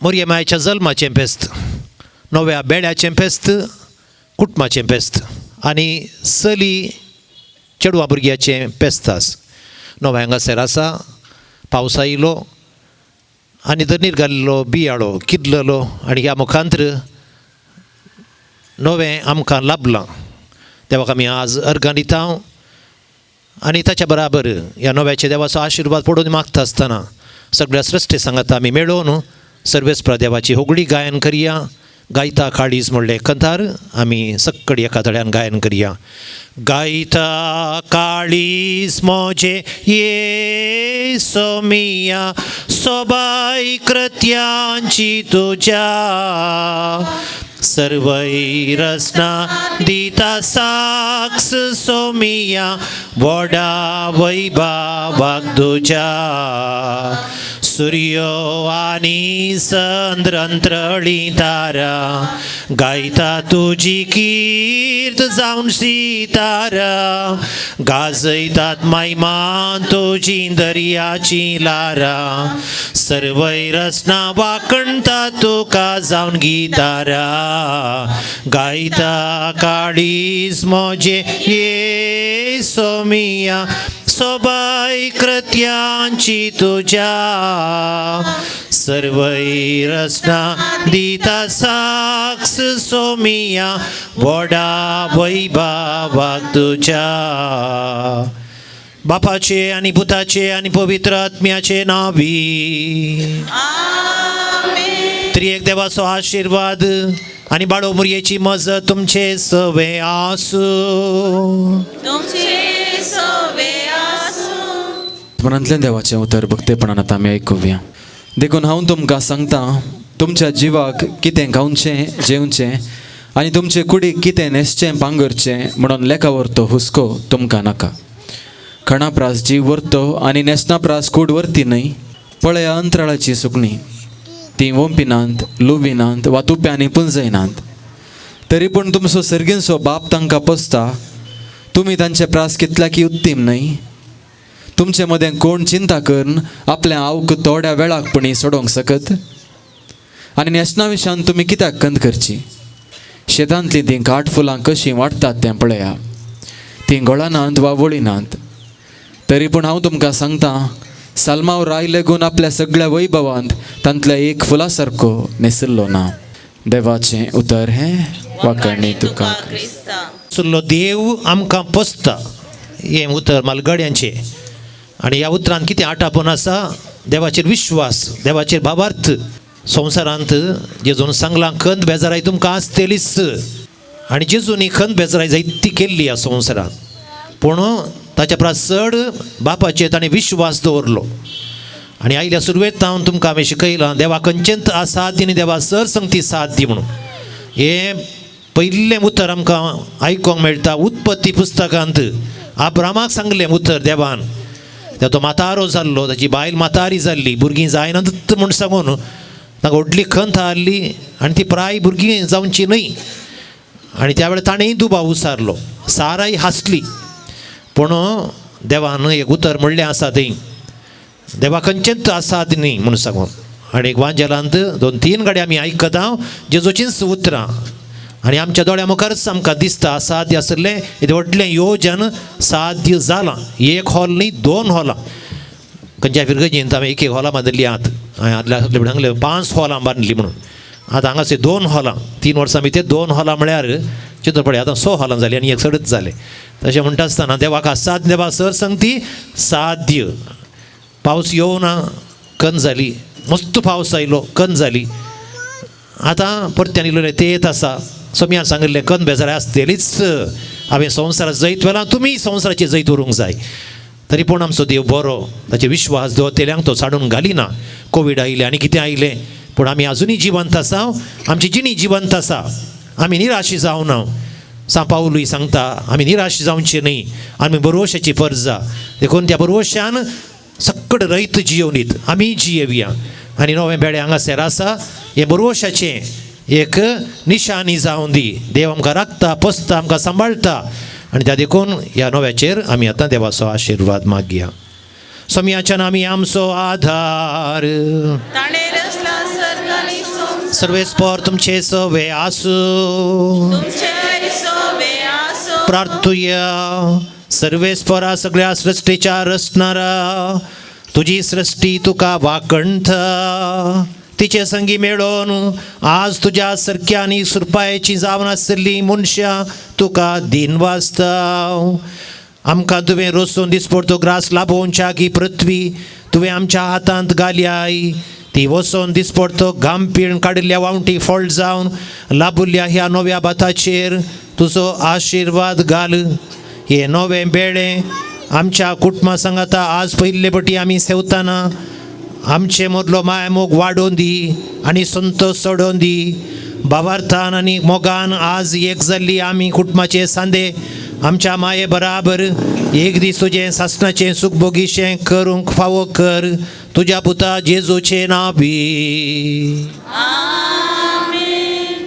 मोरये मायेच्या जल्माचें फेस्त, नव्या बेड्याचें फेस्त, कुटुंबाचें फेस्त आनी चली चेडवां भुरग्याचें फेस्तास. नवे हांगासर आसा, पावस आयलो आनी धनीर घाल्लो बियाळो किल्ललो आनी ह्या मुखांत्र नवें आमकां लाभलां. देवाक आमी आज अर्गां दिता आनी ताच्या बराबर ह्या नव्याच्या देवाचो आशिर्वाद पडून मागता आसतना सगळ्या सृश्टी सांगात आमी मेळोवन सर्वेस्परा देवाची होगडी गायन करया. गायता काळीज म्हणले कंथार आमी सक्कड एका तळ्यान गायन करया. गायता काळीज मोजे येसो मिया, सोबाय कृत्यांची तुज्या, सर्वै रचना दिता साक्ष सोमिया, वडा वैभवाक तुज्या. सूर्यो आनी चंद्र अंतरळी तारा, गायता तुजी कीर्त जावन सितारा, गाजयतात मैमान तुजी दर्याची लारा, सर्वै रचना वाकणता तुका जावन गितारा. गायता काळीज मोजे येसो मिया, सोबाय कृत्यांची तुज्या, सर्वै रचना दिता साक्ष सोमिया, वडा वैभवाक तुज्या. बापाचे आनी पुताचे आनी पवित्र आत्म्याचे नावी. त्रिएक देवाचो आशिर्वाद आनी बाळो मुरयेची मजत तुमचे सवे आसू. मनांतल्यान देवाचें उतर भक्तेपणान आतां आमी आयकुया. देखून हांव तुमकां सांगता, तुमच्या जिवाक कितें खावचें जेवचें आनी तुमचे कुडीक कितें न्हेसचें पांगरचें म्हणून लेखा व्हरतो हुस्को तुमकां नाका. खणाप्रास जीव व्हरतो आनी न्हेसनाप्रास कूड व्हरती न्हय. पळया अंतराळाची सुकणीं, तीं वोंपिनात, लुबिनात वा तुप्यांनी पुंजयनात, तरी पूण तुमचो सर्गींचो बाप तांकां पोसता. तुमी तांचे प्रास कितल्या की उत्तीम न्हय. तुमचे मदें कोण चिंता करून आपल्या आवक थोड्या वेळाकपणी सोडोंक सकत. आनी न्हेसना विशयान तुमी कित्याक खंत करची. शेतांतलीं तीं काटफुलां कशीं वाडटात तें पळया. तीं गोळानात वा वळिनात, तरी पूण हांव तुमकां सांगता, सालमावर आयले गून आपल्या सगळ्या वैभवांत तांतल्या एक फुला सारको न्हेसल्लो ना. देवाचें उतर हें वाकणी तुका. सुल्लो देव आमकां पोसता हें उतर मालगड्यांचें. आनी ह्या उतरांत कितें आटापण आसा, देवाचेर विश्वास, देवाचेर भावार्थ. संवसारांत जेजून सांगलां खंत बेजाराय तुमकां आसतलीच, आनी जेजून ही खंत बेजाराय जायती केल्ली ह्या संवसारांत. पूण ताच्या परस चड बापाचेर ताणें विश्वास दवरलो. आनी आयल्या सुरवेत हांव तुमकां हांवें शिकयलां, देवा खंयचेंत आसाद्य आनी देवा सर संगती साध्य म्हणून. हें पयिल्लें उतर आमकां आयकोंक मेळटा उत्पत्ती पुस्तकांत. अब्रामाक सांगलें उतर देवान. तो म्हातारो जाल्लो, ताची बायल म्हातारी जाल्ली, भुरगीं जायनात म्हूण सांगून ताका व्हडली खंत हारली आनी ती प्राय भुरगीं जावची न्हय. आनी त्या वेळार ताणेंय दुबाव उसारलो, साराय हांसली. पूण देवान एक उतर म्हणलें आसा थंय, देवा खंयचेंच आसात न्ही म्हूण सांगून. आनी वांजेलांत 2-3 गाडी आमी आयकता जेजूचींच उतरां. आनी आमच्या दोळ्या मुखारच आमकां दिसता साध्य आसलें हें व्हडलें योजन साध्य जालां. एक हॉल न्ही 2 हॉलां. खंयच्या फिरगजींत हांवें एक हॉलां बांदली आहात. हांवें आदल्या सांगलें 5 हॉलां बांदली म्हणून. आतां हांगासर 2 हॉलां, 3 वर्सां भितर 2 हॉलां म्हळ्यार चिंतून पळय आतां 6 हॉलां जालीं आनी एक चडच जालें. तशें म्हणटा आसतना देवाक आसाद, देवा सर सांगती साध्य. पावस येवना खंत जाली, मस्त पावस आयलो खंत जाली. आतां परत्यान इल्लें तेत आसा. सोम्यान सांगिल्लें खंत बेजाराय आसतलीच. हांवें संवसारात जैत वेलां, तुमी संवसाराचेर जैत व्हरूंक जाय. तरी पूण आमचो देव बरो, ताचे विश्वास दवरतेल्यांक तो साडून घालिना. कोवीड आयलें आनी कितें आयलें, पूण आमी आजुनी जिवंत आसा. आमची जिणी जिवंत आसा. आमी निराशी जावना. सा पावलूय सांगता आमी निराश जावचें न्ही, आमी बरोवशाची परजा. देखून त्या बरोवशान सक्कड रयत जियोनीत आमी जियेवया. आनी नवें बेडे हांगासर आसा. हें बरोवशाचें एक निशानी जावन दी. देव आमकां राखता, पोसता, आमकां सांबाळटा. आणि त्या देखून ह्या नव्याचेर आमी आतां देवाचो आशिर्वाद मागया. सोम्याच्या नामी आमचो आधार, ताणें रचला सर्ग आनी संवसार. सर्वेस्पर तुमचे सवे आसू. तुमचे सोबे आसो. प्रार्थुया. सर्वेस्परा सगळ्या सृष्टीच्या रचणारा, तुझी सृष्टी तुका वाकणता. तिचे संगी मेळोन आज तुझ्या सारक्या आनी सुरपायेची जावन आसली मनशां तुका दिन वाजता. आमकां तुवें रोसून दिसपडतो ग्रास लाभोवच्या की पृथ्वी तुवें आमच्या हातांत घाल्याय. ती वचोन दिसपडतो घाम पिळून काडिल्ल्या वावटी फळ जावन लाभुल्ल्या ह्या नव्या भाताचेर तुजो आशिर्वाद घाल. हे नवें बेळें आमच्या कुटुंबा सांगाता आज पयले बटी आमी सेवताना आमचे मदलो माय मोग वाडोवन दी आनी संतोश सोडोवन दी. भावार्थान आनी मोगान आज एक जाल्ली आमी कुटुंबाचे सांदे आमच्या माये बराबर एक दीस तुजें सासणाचें सुख भोगीशें करूंक फावो कर. तुज्या पुता जेजूचे नांवी. आमेन.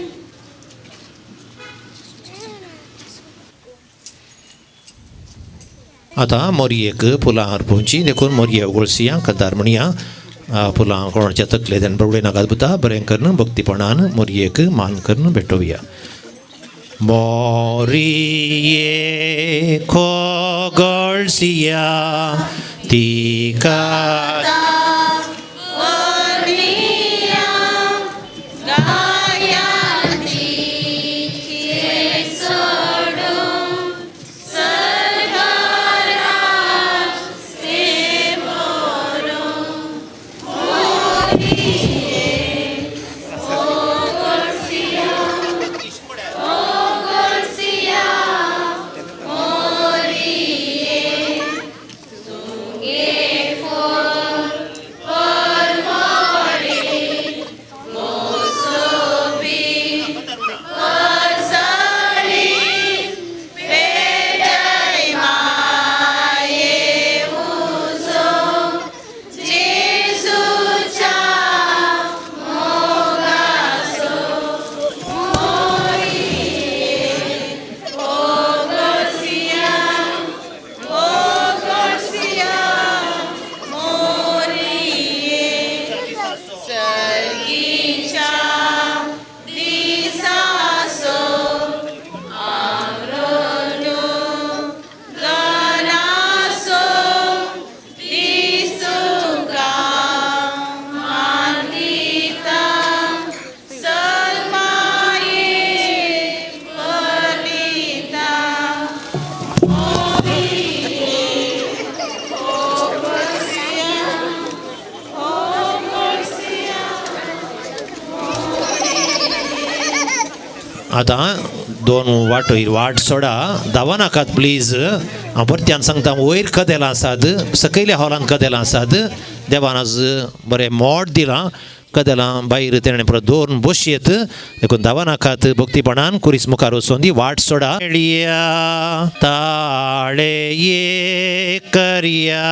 आतां मोरयेक फुलां अर्पोवची देखून मोरये उगळसिया कदार म्हणया फुलां कोणाच्या तकले देन बरवडे नागात बुता बरें करन भक्तीपणान मोरयेक मान करन भेटोवया. मोरये खोगळसिया तिका आतां दोन वाट सोडा धांवा नाकात प्लीज. हांव परत्यान सांगता वयर कदेलां आसात सकयल्या हॉलांत कदेलां आसात. देवान आज बरें मोड दिलां. कदेलां भायर तेणें परत दोन बसयेत देखून धांवा नाकात भक्तीपणान कुरीस मुखार वचून दी वाट सोडा. ताळे ये करया.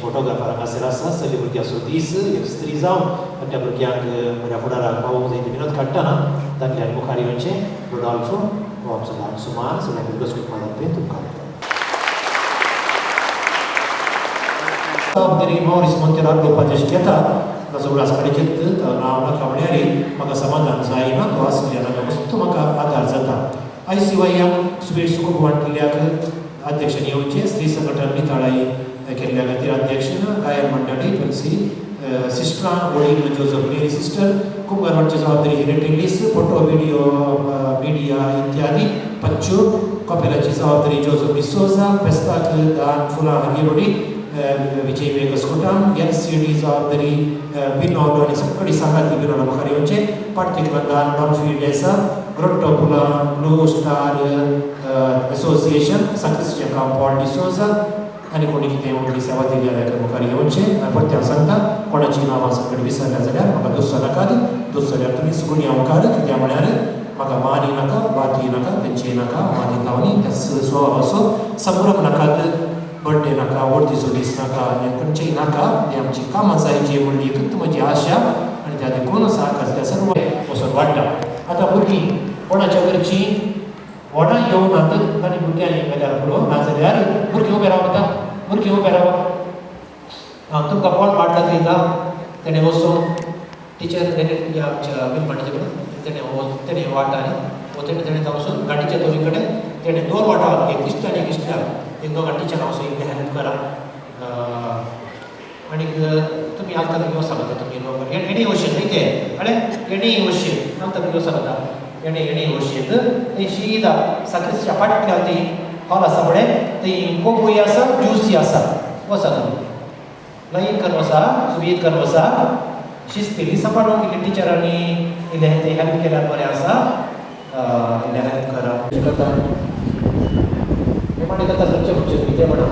फोटोग्राफर हांगासर आसा सगळीं भुरग्यां दीस एकस्त्री जावन त्या भुरग्यांक बऱ्या फुडाराक पावोवंक जाय ते विनोद काडटना दादल्यांनी मुखार येवचें. रोडॉल्फो हो आमचो ल्हान सुमार सगळ्यांक उगस कुटुंबातर्फे तुमकां Mauris Montero dopo Geschiata, la sovraspariție la una camerei, maga samada zaina, to asiliana tu maga adarzata. Ai siwaya subir suku buantilia अध्यक्षनी होचे स्त्री संघटन ताळाई केल्ल्या खातीर अध्यक्षन गायन मंडळी तुलसी सिस्टरां वडील जोझफ मेरी सिस्टर खूब गरवांची जबाबदारी हेरिटेज फोटो व्हिडिओ मीडिया इत्यादी पच्चू कॉपीराची जबाबदारी जोझफ डिसोजा पेस्ताक दान फुला हंगेरोडी विजय वेगस्कोटाम एलसीडी जबाबदारी विनोद आणि सगळी सांगाती विनोद मुखारी होचे पार्टिकुलर दान डॉल्फी डेसा ग्रोटो फुला ब्लू स्टार असोसिएशन सक्सेसचे काम पॉल डिसोजा आणि कोणी कितें व्हडली सेवा दिली जाल्यार मुखार येवचें परत्या सांगता कोणाची नांवां सकट विसरल्या जाल्यार म्हाका दुसरो नाकात दुसऱ्याक तुमी सुगुणी अवकार कित्याक म्हळ्यार म्हाका मानी नाका बाती नाका तेंची नाका मानी तावनी स्वभाव असो संभ्रम नाकात बर्थडे नाका वर्तीचो दीस नाका हें खंयचेय नाका तें आमची कामां जायची म्हणली एकच म्हजी आशा आनी त्या देखून सारकास त्या सर्व वचून वाडटा. आतां भुरगीं कोणाच्या घरची व्हडा येवन आतां आनी भुरग्यांनी गेल्यार पुरो नाजाल्यार भुरगीं उबे रावता भुरगीं उबे राव तुमकां कोण वाडटा दिता तेणें वचून टिचर आमच्या विलमाटीचे कडेन तेणें वाडटालें वो तेणें वचून गाडीच्या दोनी कडेन तेणें दोन वाटार एक इश्ट आनी एक इश्टाक एक दोगां टिचरां वचून इल्लें हेल्प करा आनी तुमी आतां घेवं सांगता तुमी एणी वशेन न्ही ते अरे एणी वशेन आतां घेवं सांगता एणे वशेन शीदा साखरेच्या फाटल्यान ती हॉल आसा फुडें ती कोबूय आसा ज्यूसी आसा वसा तुमी लायन करून वसा सुवीत करून वसा शिस्तिली सांबाळून इल्ली टिचरांनी इल्लें तें हेल्प केल्यार बरें आसा इल्लें हेल्प करा प्रमाणे कथा खंयचे खंयचे कितें म्हणा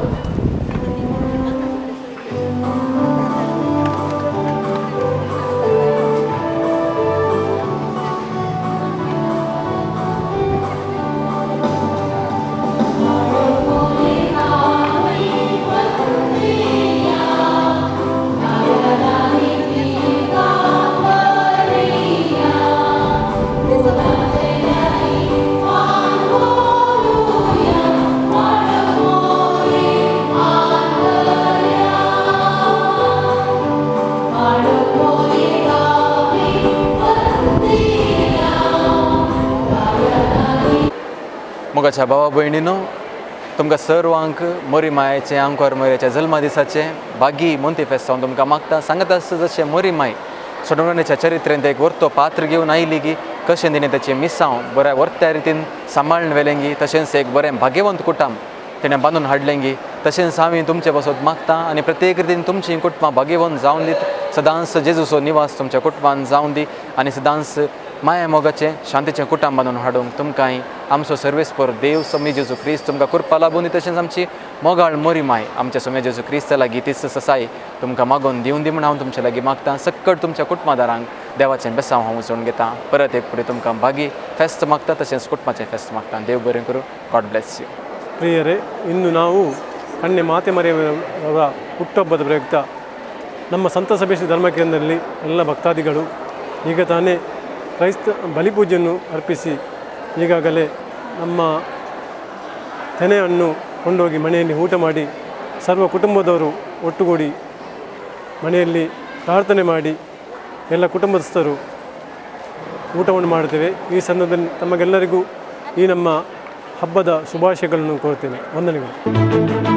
मोगाच्या भावा भयणीनो तुमकां सर्वांक मोरी मायेचे आंकोर मोरयाच्या जल्मा दिसाचे बागी मोंती फेस्त हांव तुमकां मागता सांगता आसता जशें मोरी माय सोडवण्याच्या चरित्रेंत एक वर्तो पात्र घेवन आयली की कशें तिणें तेचें मिसांव बऱ्या वर्त्या रितीन सांबाळून व्हेलें तशेंच एक बरें भाग्यवंत कुटुंब तिणें बांदून हाडलें तशेंच हांव तुमचे पासून मागता आनी प्रत्येक रितीन तुमचीं कुटुंबां भाग्यवंत जावन दीत सदांच जेजूचो निवास तुमच्या कुटुंबान जावन दी आनी सदांच माया मोगाचें शांतीचें कुटुंब बांदून हाडूंक तुमकांय आमचो सर्वेस्पर देव समी जेजू क्रिस्त तुमकां कृपा लाभून दी तशेंच आमची मोगाळ मोरी माय आमच्या समी जेजू क्रिस्ता लागीं तीच ससाय तुमकां मागून दिवन दी म्हण हांव तुमच्या लागीं मागता सकट तुमच्या कुटुंबादारांक देवाचें बेसांव हांव उजळून घेता परत एक फुडें तुमकां बागी फेस्त मागता तशेंच कुटुंबाचें फेस्त मागता देव बरें करूं गॉड ब्लेस यू. ಪ್ರಿಯರೇ ಇಂದು ನಾವು ಕನ್ಯೆ ಮಾತೆ ಮರಿಯಮ್ಮನವರ ಹುಟ್ಟುಹಬ್ಬದ ಪ್ರಯುಕ್ತ ನಮ್ಮ ಸಂತ ಸಭೆ ಧರ್ಮ ಕೇಂದ್ರದಲ್ಲಿ ಎಲ್ಲ ಭಕ್ತಾದಿಗಳು ಈಗ ತಾನೇ ಕ್ರೈಸ್ತ ಬಲಿಪೂಜೆಯನ್ನು ಅರ್ಪಿಸಿ ಈಗಾಗಲೇ ನಮ್ಮ ತೆನೆಯನ್ನು ಕೊಂಡೋಗಿ ಮನೆಯಲ್ಲಿ ಊಟ ಮಾಡಿ ಸರ್ವ ಕುಟುಂಬದವರು ಒಟ್ಟುಗೂಡಿ ಮನೆಯಲ್ಲಿ ಪ್ರಾರ್ಥನೆ ಮಾಡಿ ಎಲ್ಲ ಕುಟುಂಬಸ್ಥರು ಊಟವನ್ನು ಮಾಡ್ತೇವೆ. ಈ ಸಂದರ್ಭದಲ್ಲಿ ತಮಗೆಲ್ಲರಿಗೂ ಈ ನಮ್ಮ ಹಬ್ಬದ ಶುಭಾಶಯಗಳನ್ನು ಕೋರ್ತೇನೆ. ವಂದನೆಗಳು.